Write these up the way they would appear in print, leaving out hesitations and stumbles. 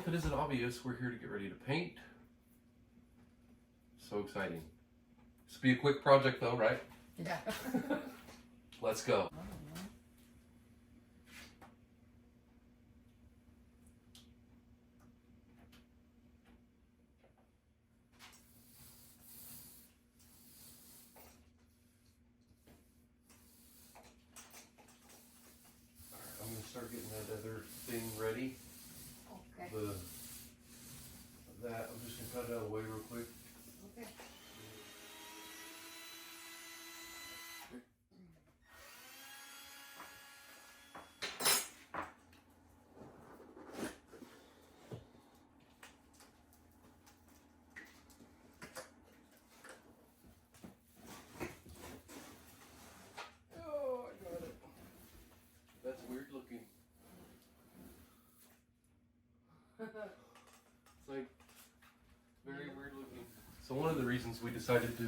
if it isn't obvious, we're here to get ready to paint. So exciting. This will be a quick project though, right? Yeah. Let's go. I'm going to start getting that other thing ready. Okay. I'm just going to cut it out of the way real quick. Okay. Oh, I got it. That's weird looking. It's like very weird looking. So one of the reasons we decided to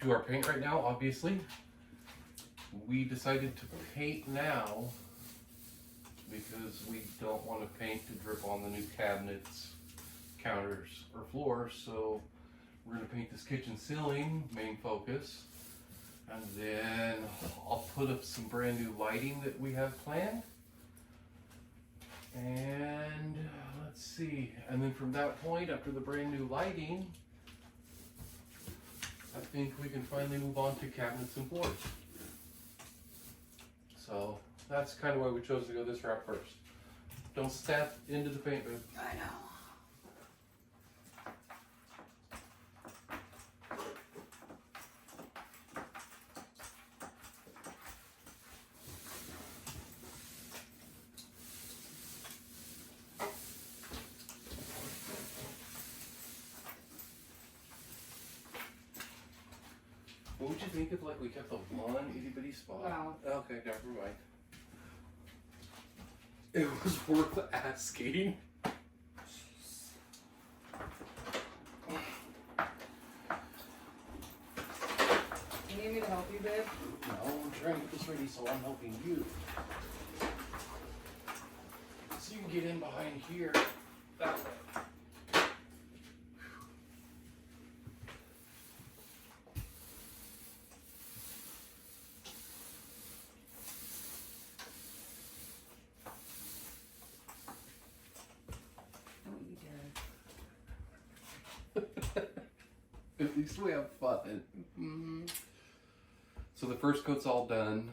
do our paint right now, obviously, we decided to paint now because we don't want to paint to drip on the new cabinets, counters, or floors. So we're going to paint this kitchen ceiling, main focus, and then I'll put up some brand new lighting that we have planned. And let's see, and then from that point, after the brand new lighting, I think we can finally move on to cabinets and floors. So that's kind of why we chose to go this route first. Don't step into the paint booth. I know. What would you think if like we kept the one itty bitty spot? Wow. Okay, never mind. It was worth asking. You need me to help you, babe? No, I'm trying to get this ready, so I'm helping you. So you can get in behind here that way. Don't you dare. At least we have fun. Mm-hmm. So the first coat's all done.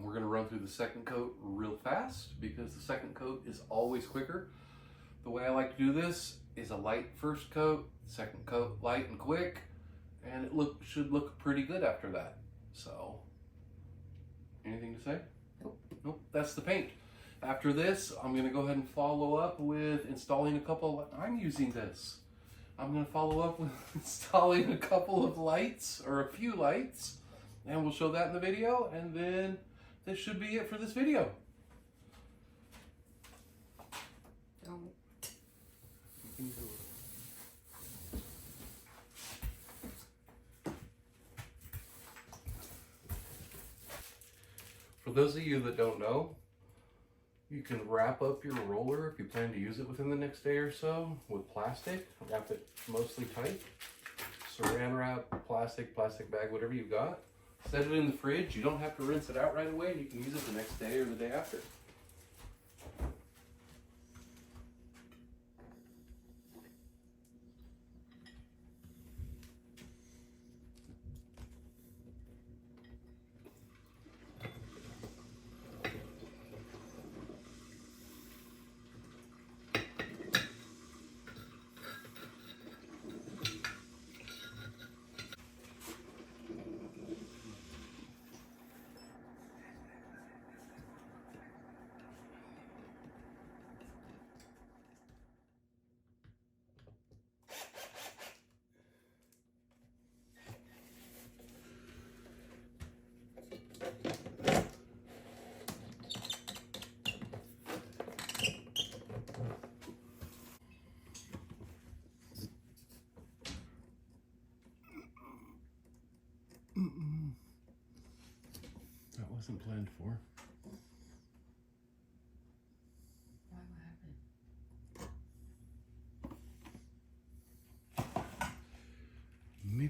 We're going to run through the second coat real fast because the second coat is always quicker. The way I like to do this is a light first coat, second coat light and quick, and it should look pretty good after that. So, anything to say? Nope. Nope, that's the paint. After this, I'm going to go ahead and follow up with installing a couple, I'm going to follow up with installing a couple of lights, or a few lights, and we'll show that in the video, and then this should be it for this video. Don't. You can do it. For those of you that don't know, you can wrap up your roller if you plan to use it within the next day or so with plastic. Wrap it mostly tight. Saran wrap, plastic bag, whatever you've got. Set it in the fridge. You don't have to rinse it out right away, and you can use it the next day or the day after. That wasn't planned for. Why, what happened?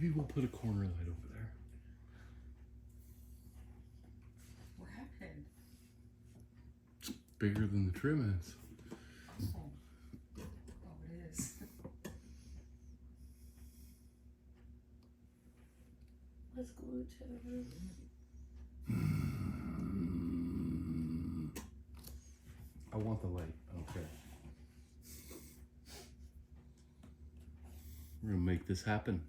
Maybe we'll put a corner light over there. What happened? It's bigger than the trim is. Oh, it is. Let's glue it to the roof. I want the light. Okay. We're gonna make this happen.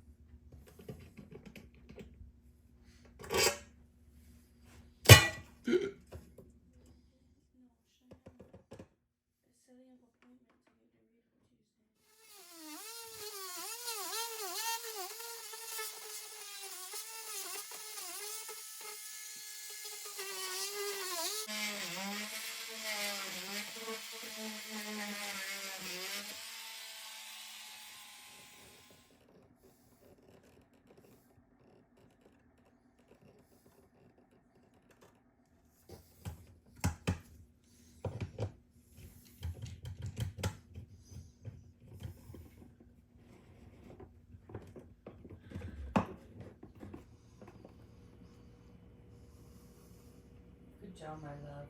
Good job, my love.